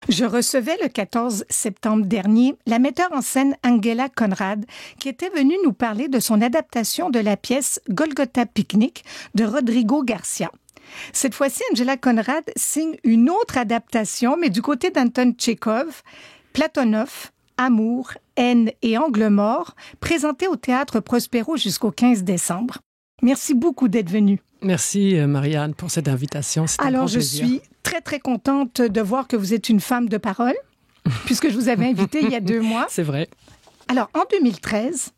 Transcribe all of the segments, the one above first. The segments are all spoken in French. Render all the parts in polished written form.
Je recevais le 14 septembre dernier la metteur en scène Angela Conrad, qui était venue nous parler de son adaptation de la pièce Golgotha Picnic de Rodrigo Garcia. Cette fois-ci, Angela Conrad signe une autre adaptation, mais du côté d'Anton Tchekhov, Platonov, Amour, haine et angle mort, présentée au Théâtre Prospero jusqu'au 15 décembre. Merci beaucoup d'être venue. Merci Marianne pour cette invitation. C'est un grand plaisir. Alors, je suis très, très contente de voir que vous êtes une femme de parole, puisque je vous avais invitée il y a 2 mois. C'est vrai. Alors, en 2013,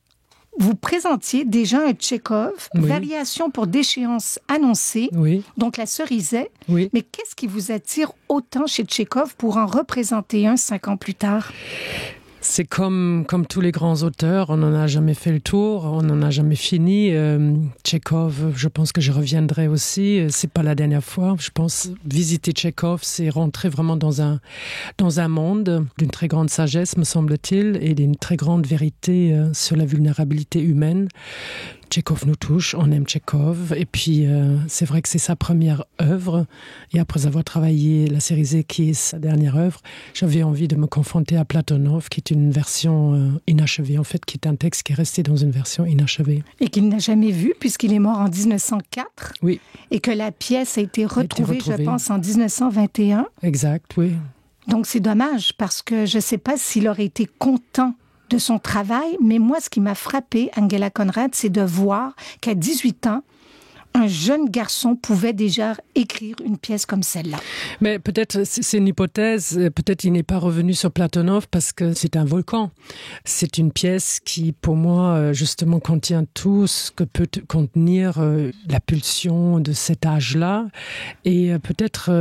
vous présentiez déjà un Tchekhov, oui. Variation pour déchéance annoncée, oui. donc la Cerizet. Oui. Mais qu'est-ce qui vous attire autant chez Tchekhov pour en représenter un 5 ans plus tard? C'est comme tous les grands auteurs, on n'en a jamais fait le tour, on n'en a jamais fini. Tchekhov, je pense que je reviendrai aussi. C'est pas la dernière fois. Je pense visiter Tchekhov, c'est rentrer vraiment dans un monde d'une très grande sagesse, me semble-t-il, et d'une très grande vérité sur la vulnérabilité humaine. Tchekhov nous touche, on aime Tchekhov, et puis c'est vrai que c'est sa première œuvre, et après avoir travaillé la Cerizet, qui est sa dernière œuvre, j'avais envie de me confronter à Platonov, qui est une version inachevée, en fait, qui est un texte qui est resté dans une version inachevée. Et qu'il n'a jamais vu, puisqu'il est mort en 1904, oui. Et que la pièce a été retrouvée, je pense, en 1921. Exact, oui. Donc c'est dommage, parce que je ne sais pas s'il aurait été content de son travail, mais moi, ce qui m'a frappé, Angela Conrad, c'est de voir qu'à 18 ans, un jeune garçon pouvait déjà écrire une pièce comme celle-là. Mais peut-être, c'est une hypothèse, peut-être il n'est pas revenu sur Platonov parce que c'est un volcan. C'est une pièce qui, pour moi, justement, contient tout ce que peut contenir la pulsion de cet âge-là. Et peut-être,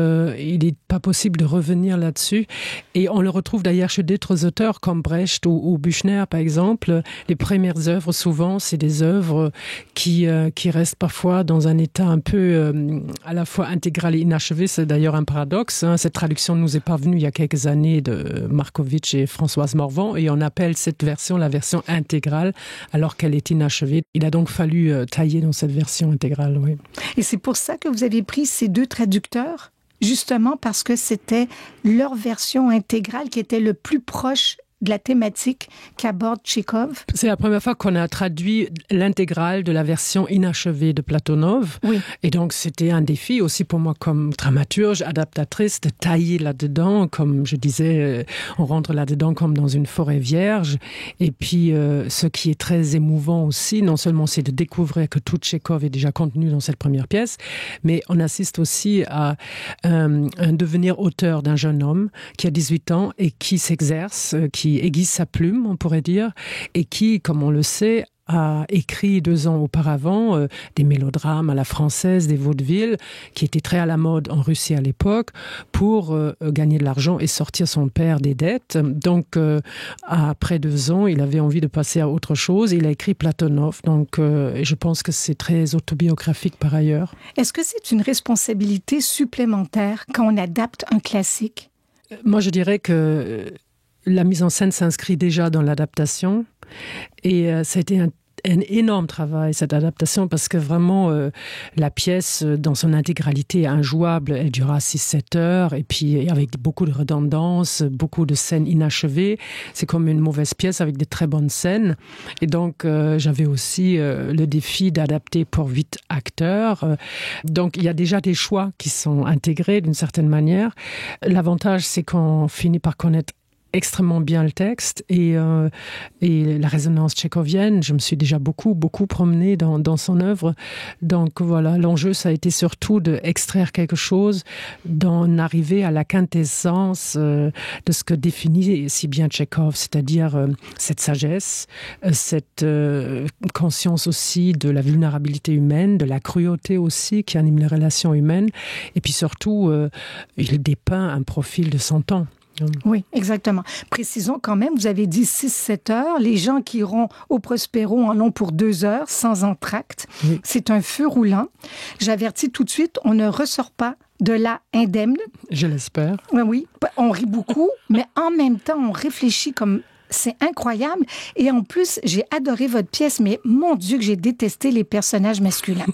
il n'est pas possible de revenir là-dessus. Et on le retrouve d'ailleurs chez d'autres auteurs comme Brecht ou Büchner, par exemple. Les premières œuvres, souvent, c'est des œuvres qui restent parfois dans un état un peu à la fois intégral et inachevé. C'est d'ailleurs un paradoxe. Cette traduction nous est parvenue il y a quelques années de Markovitch et Françoise Morvan, et on appelle cette version la version intégrale alors qu'elle est inachevée. Il a donc fallu tailler dans cette version intégrale. Oui. Et c'est pour ça que vous avez pris ces 2 traducteurs, justement parce que c'était leur version intégrale qui était le plus proche de la thématique qu'aborde Tchekhov. C'est la première fois qu'on a traduit l'intégrale de la version inachevée de Platonov. Oui. Et donc, c'était un défi aussi pour moi comme dramaturge, adaptatrice, de tailler là-dedans. Comme je disais, on rentre là-dedans comme dans une forêt vierge. Et puis, ce qui est très émouvant aussi, non seulement c'est de découvrir que tout Tchekhov est déjà contenu dans cette première pièce, mais on assiste aussi à un devenir auteur d'un jeune homme qui a 18 ans et qui s'exerce, qui aiguise sa plume, on pourrait dire, et qui, comme on le sait, a écrit 2 ans auparavant des mélodrames à la française, des vaudevilles, qui étaient très à la mode en Russie à l'époque, pour gagner de l'argent et sortir son père des dettes. Donc, après 2 ans, il avait envie de passer à autre chose. Il a écrit Platonov. Donc, je pense que c'est très autobiographique par ailleurs. Est-ce que c'est une responsabilité supplémentaire quand on adapte un classique? Moi, je dirais que la mise en scène s'inscrit déjà dans l'adaptation, et ça a été un énorme travail, cette adaptation, parce que vraiment la pièce dans son intégralité est injouable. Elle durera 6-7 heures, et puis avec beaucoup de redondance, beaucoup de scènes inachevées. C'est comme une mauvaise pièce avec des très bonnes scènes. Et donc j'avais aussi le défi d'adapter pour 8 acteurs. Donc il y a déjà des choix qui sont intégrés d'une certaine manière. L'avantage, c'est qu'on finit par connaître extrêmement bien le texte et la résonance tchékovienne. Je me suis déjà beaucoup promenée dans son œuvre. Donc voilà, l'enjeu, ça a été surtout d'extraire quelque chose, d'en arriver à la quintessence de ce que définit si bien Tchekhov, c'est-à-dire cette sagesse, cette conscience aussi de la vulnérabilité humaine, de la cruauté aussi qui anime les relations humaines. Et puis surtout, il dépeint un profil de 100 ans. Oui, exactement. Précisons quand même, vous avez dit 6-7 heures. Les gens qui iront au Prospero en ont pour 2 heures, sans entracte. Oui. C'est un feu roulant. J'avertis tout de suite, on ne ressort pas de là indemne. Je l'espère. Oui, on rit beaucoup, mais en même temps, on réfléchit comme... C'est incroyable. Et en plus, j'ai adoré votre pièce, mais mon Dieu que j'ai détesté les personnages masculins.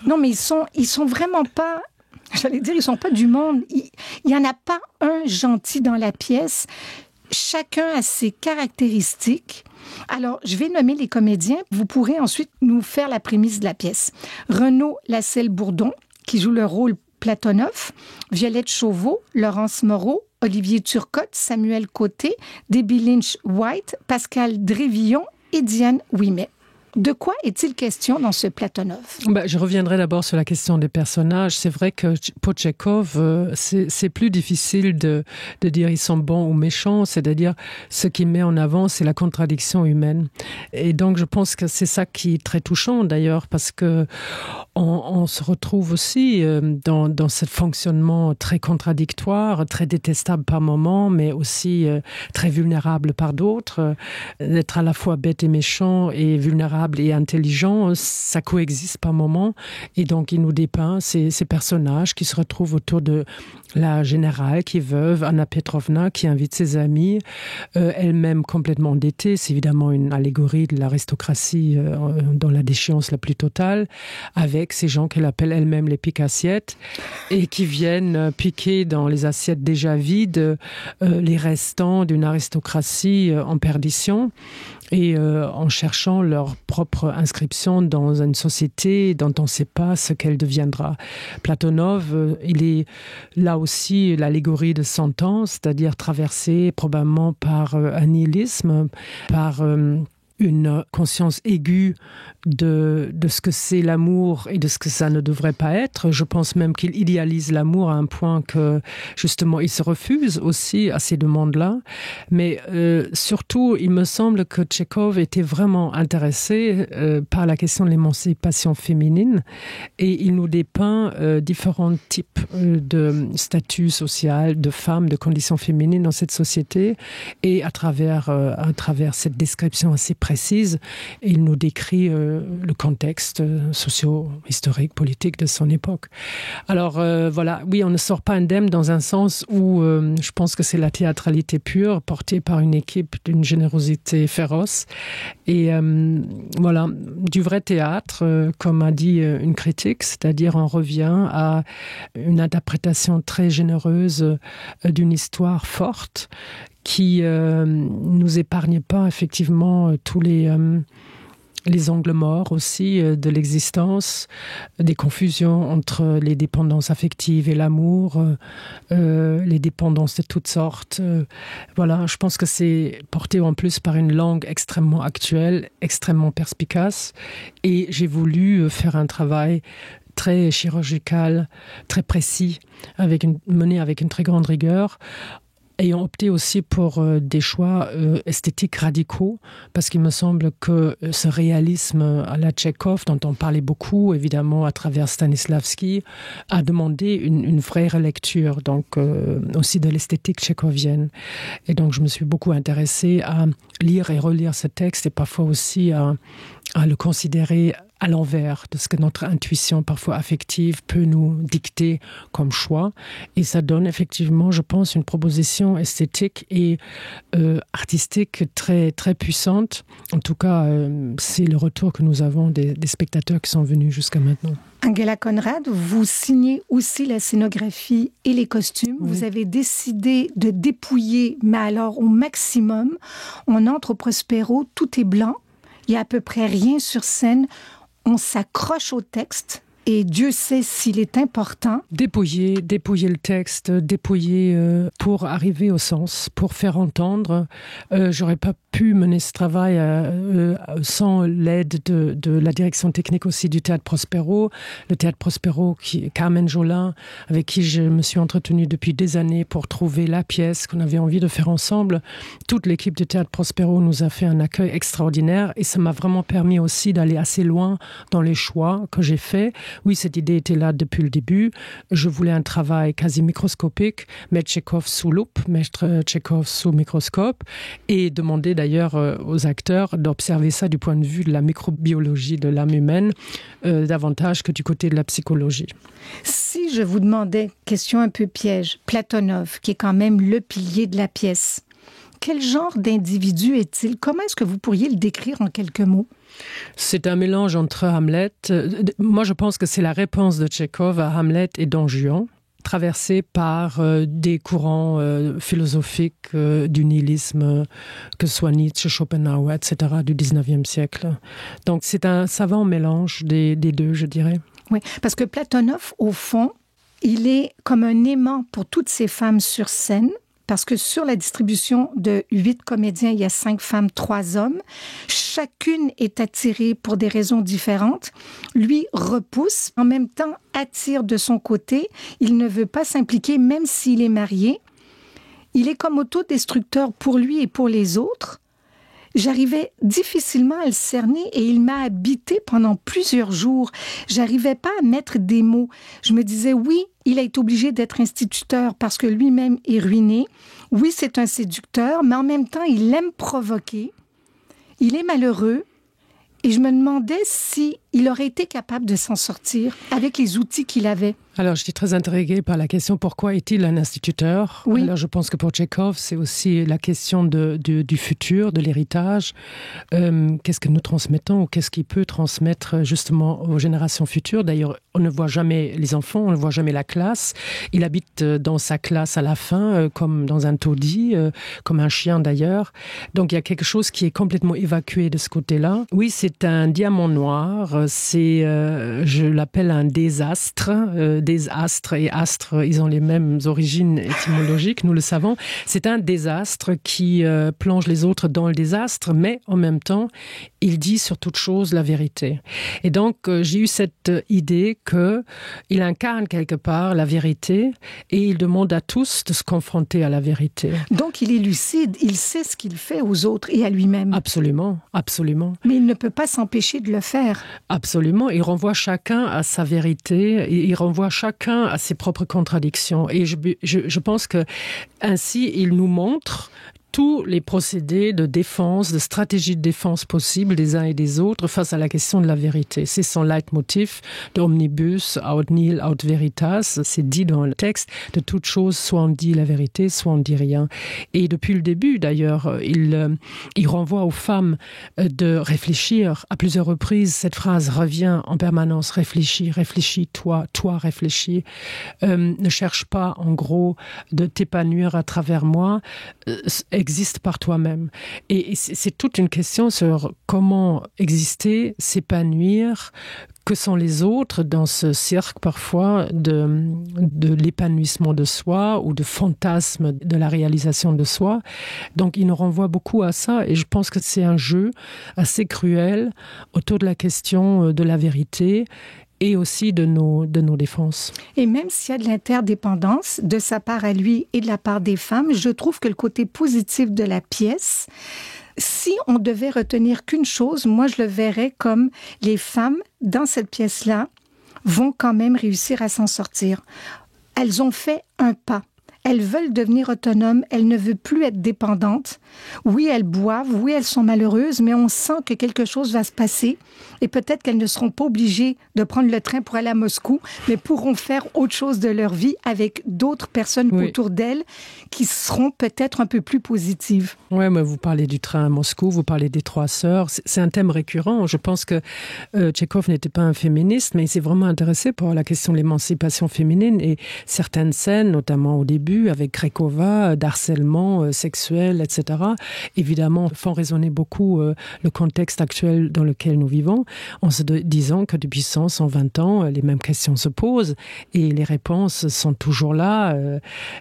Non, mais ils sont vraiment pas... J'allais dire, ils sont pas du monde. Il y en a pas un gentil dans la pièce. Chacun a ses caractéristiques. Alors, je vais nommer les comédiens. Vous pourrez ensuite nous faire la prémisse de la pièce. Renaud Lascelles-Bourdon, qui joue le rôle Platonov, Violette Chauveau, Laurence Moreau, Olivier Turcotte, Samuel Côté, Debbie Lynch-White, Pascal Drévillon et Diane Ouimet. De quoi est-il question dans ce Platonov? Je reviendrai d'abord sur la question des personnages. C'est vrai que pour Tchekhov, c'est plus difficile de dire ils sont bons ou méchants. C'est-à-dire, ce qu'il met en avant, c'est la contradiction humaine. Et donc, je pense que c'est ça qui est très touchant, d'ailleurs, parce que on se retrouve aussi dans ce fonctionnement très contradictoire, très détestable par moments, mais aussi très vulnérable par d'autres. D'être à la fois bête et méchant et vulnérable et intelligent, ça coexiste par moments. Et donc, il nous dépeint ces personnages qui se retrouvent autour de la générale qui est veuve, Anna Petrovna, qui invite ses amis, elle-même complètement endettée. C'est évidemment une allégorie de l'aristocratie dans la déchéance la plus totale, avec ces gens qu'elle appelle elle-même les pique-assiettes, et qui viennent piquer dans les assiettes déjà vides les restants d'une aristocratie en perdition, et en cherchant leur propre inscription dans une société dont on ne sait pas ce qu'elle deviendra. Platonov, il est là aussi l'allégorie de son temps, c'est-à-dire traversé probablement par un nihilisme, par une conscience aiguë de ce que c'est l'amour et de ce que ça ne devrait pas être. Je pense même qu'il idéalise l'amour à un point que, justement, il se refuse aussi à ces demandes-là. Mais surtout, il me semble que Tchekhov était vraiment intéressé par la question de l'émancipation féminine, et il nous dépeint différents types de statut social, de femmes, de conditions féminines dans cette société, et à travers cette description assez précise, il nous décrit le contexte socio-historique, politique de son époque. Alors voilà, oui, on ne sort pas indemne dans un sens où je pense que c'est la théâtralité pure, portée par une équipe d'une générosité féroce. Et voilà, du vrai théâtre, comme a dit une critique, c'est-à-dire on revient à une interprétation très généreuse d'une histoire forte qui nous épargne pas effectivement tous les angles morts aussi de l'existence, des confusions entre les dépendances affectives et l'amour, les dépendances de toutes sortes. Voilà, je pense que c'est porté en plus par une langue extrêmement actuelle, extrêmement perspicace, et j'ai voulu faire un travail très chirurgical, très précis, mené avec une très grande rigueur, ayant opté aussi pour des choix esthétiques radicaux, parce qu'il me semble que ce réalisme à la Tchekhov, dont on parlait beaucoup, évidemment, à travers Stanislavski, a demandé une vraie relecture, donc aussi de l'esthétique tchékovienne. Et donc, je me suis beaucoup intéressée à lire et relire ce texte, et parfois aussi à le considérer à l'envers de ce que notre intuition parfois affective peut nous dicter comme choix. Et ça donne effectivement, je pense, une proposition esthétique et artistique très, très puissante. En tout cas, c'est le retour que nous avons des spectateurs qui sont venus jusqu'à maintenant. Angela Conrad, vous signez aussi la scénographie et les costumes. Oui. Vous avez décidé de dépouiller, mais alors au maximum. On entre au Prospero, tout est blanc. Il n'y a à peu près rien sur scène. On s'accroche au texte et Dieu sait s'il est important. Dépouiller le texte, dépouiller pour arriver au sens, pour faire entendre. J'aurais pas pu mener ce travail sans l'aide de la direction technique aussi du Théâtre Prospero. Le Théâtre Prospero, Carmen Jolin, avec qui je me suis entretenue depuis des années pour trouver la pièce qu'on avait envie de faire ensemble. Toute l'équipe du Théâtre Prospero nous a fait un accueil extraordinaire, et ça m'a vraiment permis aussi d'aller assez loin dans les choix que j'ai faits. Oui, cette idée était là depuis le début. Je voulais un travail quasi microscopique, mettre Tchekhov sous loupe, mettre Tchekhov sous microscope, et demander d'ailleurs aux acteurs d'observer ça du point de vue de la microbiologie de l'âme humaine, davantage que du côté de la psychologie. Si je vous demandais, question un peu piège, Platonov, qui est quand même le pilier de la pièce, Quel genre d'individu est-il? Comment est-ce que vous pourriez le décrire en quelques mots? C'est un mélange entre Hamlet. Moi, je pense que c'est la réponse de Tchekhov à Hamlet et Don Juan, traversée par des courants philosophiques du nihilisme, que ce soit Nietzsche, Schopenhauer, etc., du 19e siècle. Donc, c'est un savant mélange des deux, je dirais. Oui, parce que Platonov, au fond, il est comme un aimant pour toutes ces femmes sur scène, parce que sur la distribution de 8 comédiens, il y a 5 femmes, 3 hommes. Chacune est attirée pour des raisons différentes. Lui repousse, en même temps attire de son côté. Il ne veut pas s'impliquer, même s'il est marié. Il est comme autodestructeur pour lui et pour les autres. J'arrivais difficilement à le cerner et il m'a habité pendant plusieurs jours. J'arrivais pas à mettre des mots. Je me disais, oui, il a été obligé d'être instituteur parce que lui-même est ruiné. Oui, c'est un séducteur, mais en même temps, il aime provoquer. Il est malheureux. Et je me demandais s'il aurait été capable de s'en sortir avec les outils qu'il avait. Alors, je suis très intriguée par la question « Pourquoi est-il un instituteur ?» Oui. Alors, je pense que pour Tchekhov, c'est aussi la question du futur, de l'héritage. Qu'est-ce que nous transmettons ou qu'est-ce qu'il peut transmettre justement aux générations futures? D'ailleurs, on ne voit jamais les enfants, on ne voit jamais la classe. Il habite dans sa classe à la fin, comme dans un taudis, comme un chien d'ailleurs. Donc, il y a quelque chose qui est complètement évacué de ce côté-là. Oui, c'est un diamant noir. C'est, je l'appelle un désastre. Des astres et astres, ils ont les mêmes origines étymologiques, nous le savons. C'est un désastre qui plonge les autres dans le désastre, mais en même temps, il dit sur toute chose la vérité. Et donc, j'ai eu cette idée qu'il incarne quelque part la vérité et il demande à tous de se confronter à la vérité. Donc, il est lucide, il sait ce qu'il fait aux autres et à lui-même. Absolument, absolument. Mais il ne peut pas s'empêcher de le faire. Absolument, il renvoie chacun à sa vérité, il renvoie chacun à ses propres contradictions. Et je pense que ainsi, il nous montre tous les procédés de défense, de stratégie de défense possibles des uns et des autres face à la question de la vérité. C'est son leitmotiv de omnibus, aut nihil, aut veritas. C'est dit dans le texte, de toute chose, soit on dit la vérité, soit on dit rien. Et depuis le début, d'ailleurs, il renvoie aux femmes de réfléchir. À plusieurs reprises, cette phrase revient en permanence. Réfléchis, réfléchis, toi réfléchis. Ne cherche pas, en gros, de t'épanouir à travers moi. Existe par toi-même. Et c'est toute une question sur comment exister, s'épanouir, que sont les autres dans ce cercle parfois de l'épanouissement de soi ou de fantasme de la réalisation de soi. Donc il nous renvoie beaucoup à ça et je pense que c'est un jeu assez cruel autour de la question de la vérité et aussi de nos défenses. Et même s'il y a de l'interdépendance de sa part à lui et de la part des femmes, je trouve que le côté positif de la pièce, si on devait retenir qu'une chose, moi je le verrais comme les femmes dans cette pièce-là vont quand même réussir à s'en sortir. Elles ont fait un pas. Elles veulent devenir autonomes, elles ne veulent plus être dépendantes. Oui, elles boivent, oui, elles sont malheureuses, mais on sent que quelque chose va se passer et peut-être qu'elles ne seront pas obligées de prendre le train pour aller à Moscou, mais pourront faire autre chose de leur vie avec d'autres personnes autour d'elles qui seront peut-être un peu plus positives. Oui, mais vous parlez du train à Moscou, vous parlez des 3 sœurs, c'est un thème récurrent. Je pense que Tchekhov n'était pas un féministe, mais il s'est vraiment intéressé pour la question de l'émancipation féminine et certaines scènes, notamment au début, avec Grekova, d'harcèlement sexuel, etc., évidemment, font résonner beaucoup le contexte actuel dans lequel nous vivons, en se disant que depuis 120 ans, les mêmes questions se posent et les réponses sont toujours là.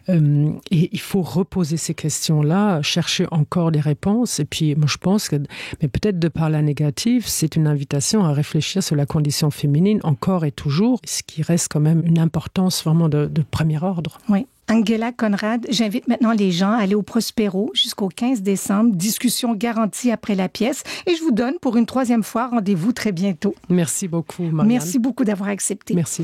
Et il faut reposer ces questions-là, chercher encore des réponses. Et puis, moi, je pense que, mais peut-être de par la négative, c'est une invitation à réfléchir sur la condition féminine encore et toujours, ce qui reste quand même une importance vraiment de premier ordre. Oui. Angela Conrad, j'invite maintenant les gens à aller au Prospero jusqu'au 15 décembre. Discussion garantie après la pièce. Et je vous donne pour une 3e fois rendez-vous très bientôt. Merci beaucoup, Marianne. Merci beaucoup d'avoir accepté. Merci.